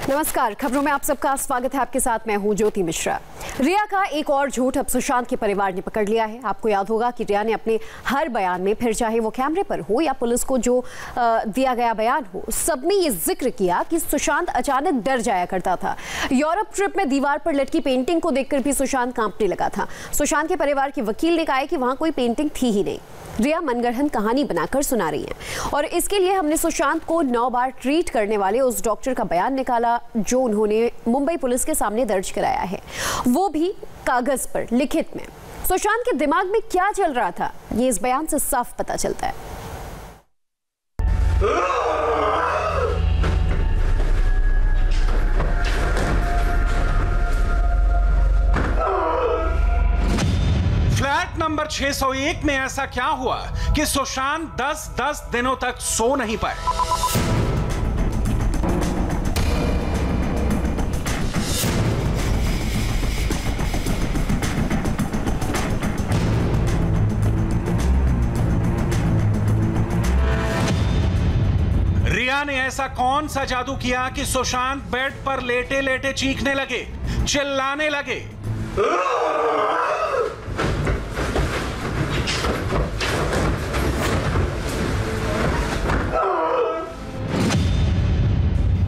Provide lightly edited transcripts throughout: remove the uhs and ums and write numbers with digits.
नमस्कार, खबरों में आप सबका स्वागत है। आपके साथ मैं हूं ज्योति मिश्रा। रिया का एक और झूठ अब सुशांत के परिवार ने पकड़ लिया है। आपको याद होगा कि रिया ने अपने हर बयान में, फिर चाहे वो कैमरे पर हो या पुलिस को जो दिया गया बयान हो, सब में ये जिक्र किया कि सुशांत अचानक डर जाया करता था। यूरोप ट्रिप में दीवार पर लटकी पेंटिंग को देखकर भी सुशांत कांपने लगा था। सुशांत के परिवार के वकील ने कहा कि वहां कोई पेंटिंग थी ही नहीं। रिया मनगढ़ंत कहानी बनाकर सुना रही है और इसके लिए हमने सुशांत को 9 बार ट्रीट करने वाले उस डॉक्टर का बयान निकाला जो उन्होंने मुंबई पुलिस के सामने दर्ज कराया है, वो भी कागज पर, लिखित में। सुशांत के दिमाग में क्या चल रहा था, ये इस बयान से साफ पता चलता है। फ्लैट नंबर 601 में ऐसा क्या हुआ कि सुशांत 10 दिनों तक सो नहीं पाए। रिया ने ऐसा कौन सा जादू किया कि सुशांत बेड पर लेटे लेटे चीखने लगे, चिल्लाने लगे।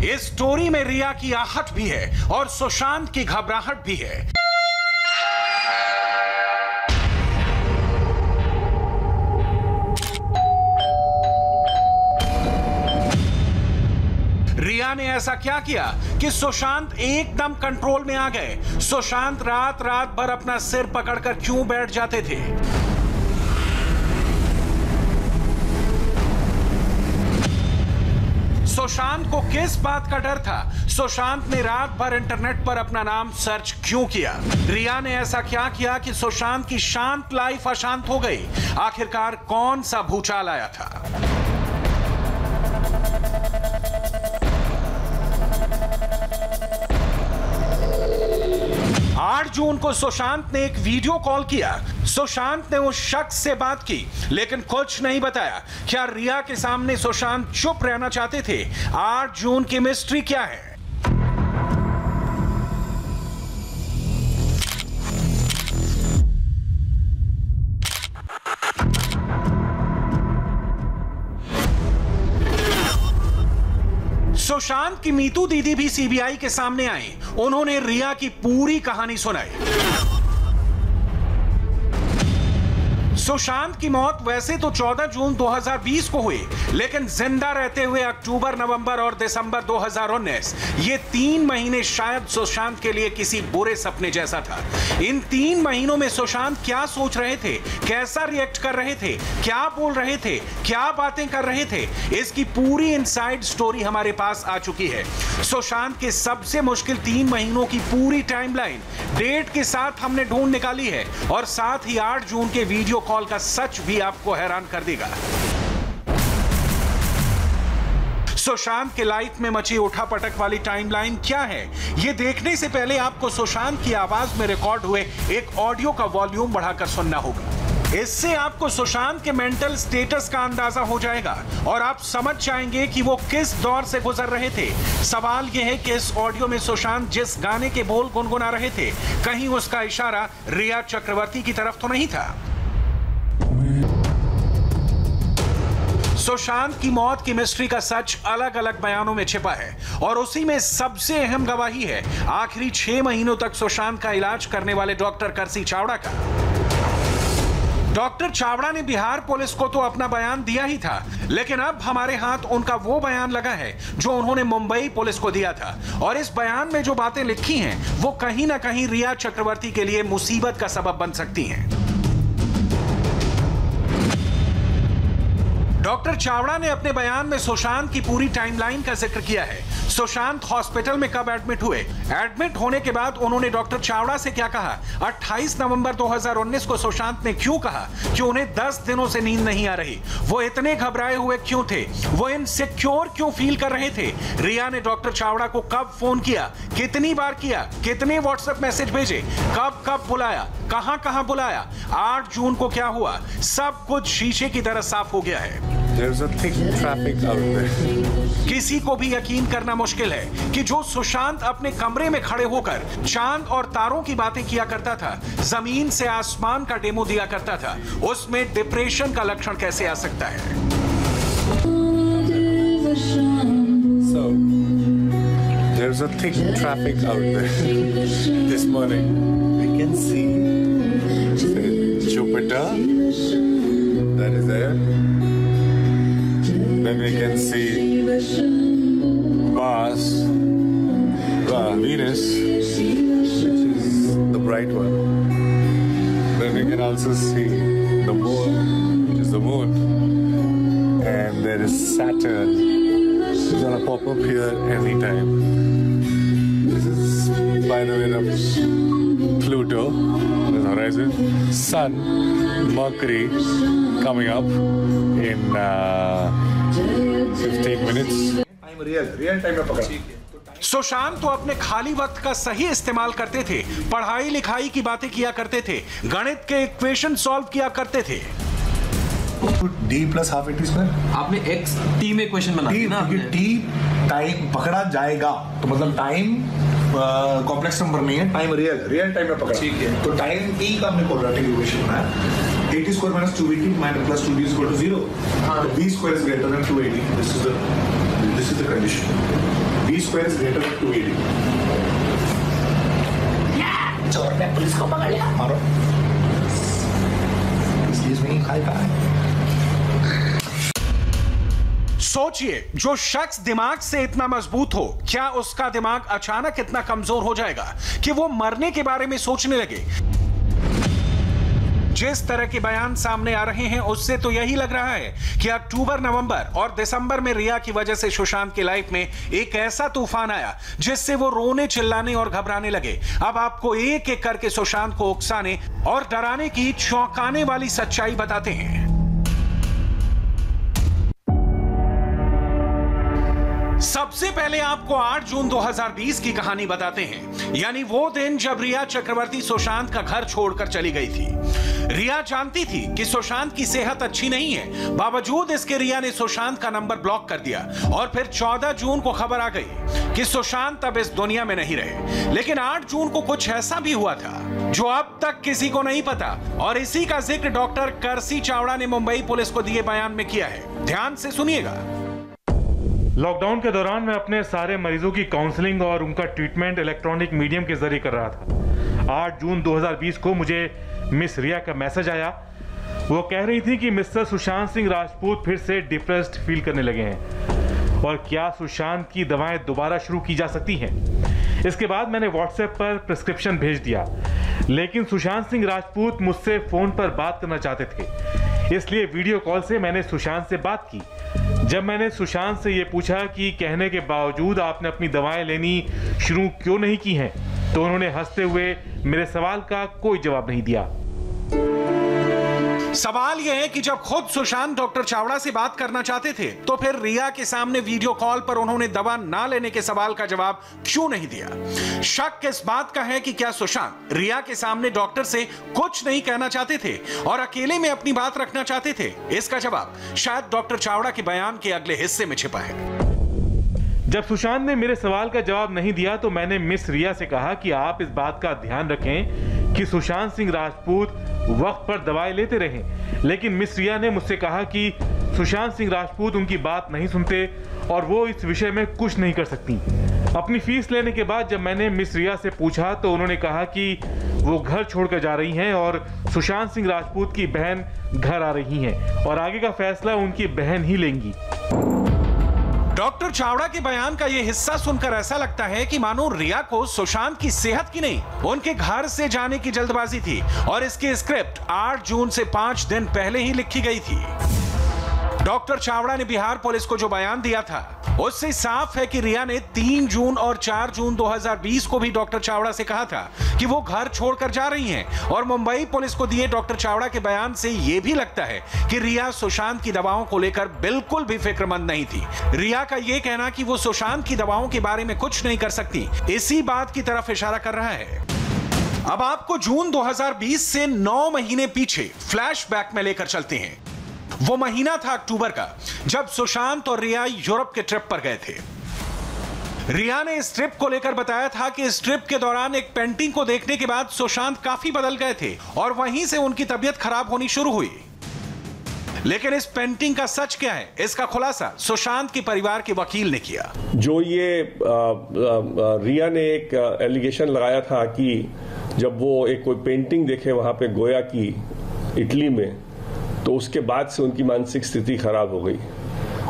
इस स्टोरी में रिया की आहट भी है और सुशांत की घबराहट भी है। रिया ने ऐसा क्या किया कि सुशांत एकदम कंट्रोल में आ गए। सुशांत रात भर अपना सिर पकड़कर क्यों बैठ जाते थे? सुशांत को किस बात का डर था? सुशांत ने रात भर इंटरनेट पर अपना नाम सर्च क्यों किया? रिया ने ऐसा क्या किया कि सुशांत की शांत लाइफ अशांत हो गई? आखिरकार कौन सा भूचाल आया था? 8 जून को सुशांत ने एक वीडियो कॉल किया। सुशांत ने उस शख्स से बात की लेकिन कुछ नहीं बताया। क्या रिया के सामने सुशांत चुप रहना चाहते थे? 8 जून की मिस्ट्री क्या है? सुशांत की मीतू दीदी भी सीबीआई के सामने आई। उन्होंने रिया की पूरी कहानी सुनाई। सुशांत की मौत वैसे तो 14 जून 2020 को हुई, लेकिन जिंदा रहते हुए अक्टूबर, नवंबर और दिसंबर 2019, ये 3 महीने शायद सुशांत के लिए किसी बुरे सपने जैसा था। इन 3 महीनों में सुशांत क्या सोच रहे थे, कैसा रिएक्ट कर रहे थे, क्या बोल रहे थे, क्या बातें कर रहे थे, इसकी पूरी इनसाइड स्टोरी हमारे पास आ चुकी है। सुशांत के सबसे मुश्किल 3 महीनों की पूरी टाइमलाइन डेट के साथ हमने ढूंढ निकाली है और साथ ही 8 जून के वीडियो कॉल का सच भी आपको हैरान कर देगा। सुशांत के लाइफ में मची उठापटक वाली टाइमलाइन क्या है, यह देखने से पहले आपको सुशांत की आवाज में रिकॉर्ड हुए एक ऑडियो का वॉल्यूम बढ़ाकर सुनना होगा। इससे आपको सुशांत के मेंटल स्टेटस का अंदाजा हो जाएगा और आप समझ जाएंगे कि वो किस दौर से गुजर रहे थे। सवाल यह है कि इस ऑडियो में सुशांत जिस गाने के बोल गुनगुना रहे थे, कहीं उसका इशारा रिया चक्रवर्ती की तरफ तो नहीं था? सुशांत की मौत की मिस्ट्री का सच अलग अलग बयानों में छिपा है और उसी में सबसे अहम गवाही है आखिरी 6 महीनों तक सुशांत का इलाज करने वाले डॉक्टर करसी चावड़ा का। डॉक्टर चावड़ा ने बिहार पुलिस को तो अपना बयान दिया ही था, लेकिन अब हमारे हाथ उनका वो बयान लगा है जो उन्होंने मुंबई पुलिस को दिया था। और इस बयान में जो बातें लिखी हैं वो कहीं ना कहीं रिया चक्रवर्ती के लिए मुसीबत का सबब बन सकती हैं। डॉक्टर चावड़ा ने अपने बयान में सुशांत की पूरी टाइमलाइन का जिक्र किया है। सुशांत हॉस्पिटल में कब एडमिट हुए, एडमिट होने के बाद उन्होंने डॉक्टर चावड़ा से क्या कहा, 28 नवंबर 2019 को सुशांत ने क्यों कहा कि उन्हें 10 दिनों से नींद नहीं आ रही, वो इतने घबराए हुए क्यों थे, वो इनसिक्योर क्यों फील कर रहे थे, रिया ने डॉक्टर चावड़ा को कब फोन किया, कितनी बार किया, कितने व्हाट्सएप मैसेज भेजे, कब कब बुलाया, कहां कहां बुलाया, 8 जून को क्या हुआ, सब कुछ शीशे की तरह साफ हो गया है। There's a thick traffic out there. किसी को भी यकीन करना मुश्किल है कि जो सुशांत अपने कमरे में खड़े होकर चांद और तारों की बातें किया करता था, जमीन से आसमान का डेमो दिया करता था, उसमें डिप्रेशन का लक्षण कैसे आ सकता है? So, there's a thick traffic out there. This morning, we can see Jupiter, that is there. Then we can see Mars, Venus, which is the bright one. Then we can also see the moon, which is the moon. And there is Saturn. It's gonna pop up here anytime. This is, by the way, the Pluto, the horizon. Sun, Mercury, coming up in 15 minutes. I'm real time में पकड़ा। सुशांत तो अपने खाली वक्त का सही इस्तेमाल करते थे, पढ़ाई लिखाई की बातें किया करते थे, गणित के इक्वेशन सॉल्व किया करते थे। D plus half at square आपने x t में क्वेश्चन बना दिया ना, t टाइम पकड़ा जाएगा तो मतलब टाइम कॉम्प्लेक्स नंबर नहीं है, टाइम रियल टाइम में पकड़ा। ठीक है। तो टाइम t का हमने क्वाड्रेटिक इक्वेशन बनाया, 80 square minus 280 minus plus 2d is equal to 0. तो b square is greater than 280. This is the condition. b square is greater than 280. चोर ने पुलिस को पकड़ लिया, मारो। Excuse me, hi. सोचिए, जो शख्स दिमाग से इतना मजबूत हो, क्या उसका दिमाग अचानक इतना कमजोर हो जाएगा कि वो मरने के बारे में सोचने लगे? जिस तरह के बयान सामने आ रहे हैं, उससे तो यही लग रहा है कि अक्टूबर, नवंबर और दिसंबर में रिया की वजह से सुशांत की लाइफ में एक ऐसा तूफान आया जिससे वो रोने, चिल्लाने और घबराने लगे। अब आपको एक एक करके सुशांत को उकसाने और डराने की चौंकाने वाली सच्चाई बताते हैं। सबसे पहले आपको 8 जून 2020 की कहानी बताते हैं, यानी वो दिन जब रिया चक्रवर्ती सुशांत का घर छोड़कर चली गई थी। रिया जानती थी कि सुशांत की सेहत अच्छी नहीं है, बावजूद इसके रिया ने सुशांत का नंबर ब्लॉक कर दिया और फिर 14 जून को खबर आ गई कि सुशांत अब इस दुनिया में नहीं रहे। लेकिन 8 जून को कुछ ऐसा भी हुआ था जो अब तक किसी को नहीं पता, और इसी का जिक्र डॉक्टर करसी चावड़ा ने मुंबई पुलिस को दिए बयान में किया है। ध्यान से सुनिएगा। लॉकडाउन के दौरान मैं अपने सारे मरीजों की काउंसलिंग और उनका ट्रीटमेंट इलेक्ट्रॉनिक मीडियम के जरिए कर रहा था। 8 जून 2020 को मुझे मिस रिया का मैसेज आया। वो कह रही थी कि मिस्टर सुशांत सिंह राजपूत फिर से डिप्रेस्ड फील करने लगे हैं और क्या सुशांत की दवाएं दोबारा शुरू की जा सकती हैं। इसके बाद मैंने व्हाट्सएप पर प्रिस्क्रिप्शन भेज दिया, लेकिन सुशांत सिंह राजपूत मुझसे फ़ोन पर बात करना चाहते थे, इसलिए वीडियो कॉल से मैंने सुशांत से बात की। जब मैंने सुशांत से ये पूछा कि कहने के बावजूद आपने अपनी दवाएं लेनी शुरू क्यों नहीं की हैं, तो उन्होंने हंसते हुए मेरे सवाल का कोई जवाब नहीं दिया। सवाल यह है कि जब खुद सुशांत डॉक्टर चावड़ा से बात करना चाहते थे, तो फिर रिया के सामने वीडियो कॉल पर उन्होंने दवा ना लेने के सवाल का जवाब क्यों नहीं दिया? शक इस बात का है कि क्या सुशांत रिया के सामने डॉक्टर से कुछ नहीं कहना चाहते थे और अकेले में अपनी बात रखना चाहते थे? इसका जवाब शायद डॉक्टर चावड़ा के बयान के अगले हिस्से में छिपा है। जब सुशांत ने मेरे सवाल का जवाब नहीं दिया तो मैंने मिस रिया से कहा कि आप इस बात का ध्यान रखें कि सुशांत सिंह राजपूत वक्त पर दवाई लेते रहें। लेकिन मिस रिया ने मुझसे कहा कि सुशांत सिंह राजपूत उनकी बात नहीं सुनते और वो इस विषय में कुछ नहीं कर सकती। अपनी फीस लेने के बाद जब मैंने मिस रिया से पूछा तो उन्होंने कहा कि वो घर छोड़कर जा रही हैं और सुशांत सिंह राजपूत की बहन घर आ रही हैं और आगे का फैसला उनकी बहन ही लेंगी। डॉक्टर चावड़ा के बयान का यह हिस्सा सुनकर ऐसा लगता है कि मानो रिया को सुशांत की सेहत की नहीं, उनके घर से जाने की जल्दबाजी थी और इसकी स्क्रिप्ट 8 जून से 5 दिन पहले ही लिखी गई थी। डॉक्टर चावड़ा ने बिहार पुलिस को जो बयान दिया था, उससे साफ है कि रिया ने 3 जून और 4 जून 2020 को भी डॉक्टर चावड़ा से कहा था कि वो घर छोड़कर जा रही हैं, और मुंबई पुलिस को दिए डॉक्टर चावड़ा के बयान से यह भी लगता है कि रिया सुशांत की दवाओं को लेकर बिल्कुल भी फिक्रमंद नहीं थी। रिया का यह कहना कि वो सुशांत की दवाओं के बारे में कुछ नहीं कर सकती, इसी बात की तरफ इशारा कर रहा है। अब आपको जून 2020 से 9 महीने पीछे फ्लैशबैक में लेकर चलते हैं। वो महीना था अक्टूबर का, जब सुशांत और रिया यूरोप के ट्रिप पर गए थे। रिया ने इस ट्रिप को लेकर बताया था कि इस ट्रिप के दौरान एक पेंटिंग को देखने के बाद सुशांत काफी बदल गए थे और वहीं से उनकी तबीयत खराब होनी शुरू हुई। लेकिन इस पेंटिंग का सच क्या है, इसका खुलासा सुशांत के परिवार के वकील ने किया। जो ये रिया ने एक एलिगेशन लगाया था कि जब वो एक कोई पेंटिंग देखे वहां पे गोया की इटली में, तो उसके बाद से उनकी मानसिक स्थिति खराब हो गई।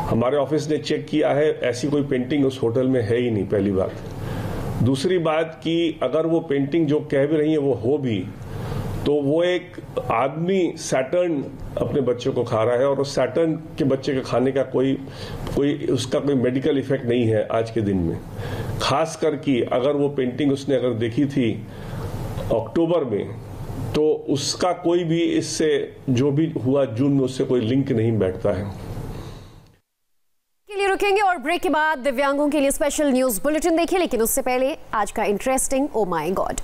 हमारे ऑफिस ने चेक किया है, ऐसी कोई पेंटिंग उस होटल में है ही नहीं, पहली बात। दूसरी बात कि अगर वो पेंटिंग जो कह भी रही है वो हो भी, तो वो एक आदमी सैटर्न अपने बच्चे को खा रहा है और उस सैटर्न के बच्चे के खाने का कोई उसका कोई मेडिकल इफेक्ट नहीं है आज के दिन में। खास करके अगर वो पेंटिंग उसने अगर देखी थी अक्टूबर में, तो उसका कोई भी इससे जो भी हुआ जून में उससे कोई लिंक नहीं बैठता है। के लिए रुकेंगे और ब्रेक के बाद दिव्यांगों के लिए स्पेशल न्यूज बुलेटिन देखिए, लेकिन उससे पहले आज का इंटरेस्टिंग ओ माय गॉड।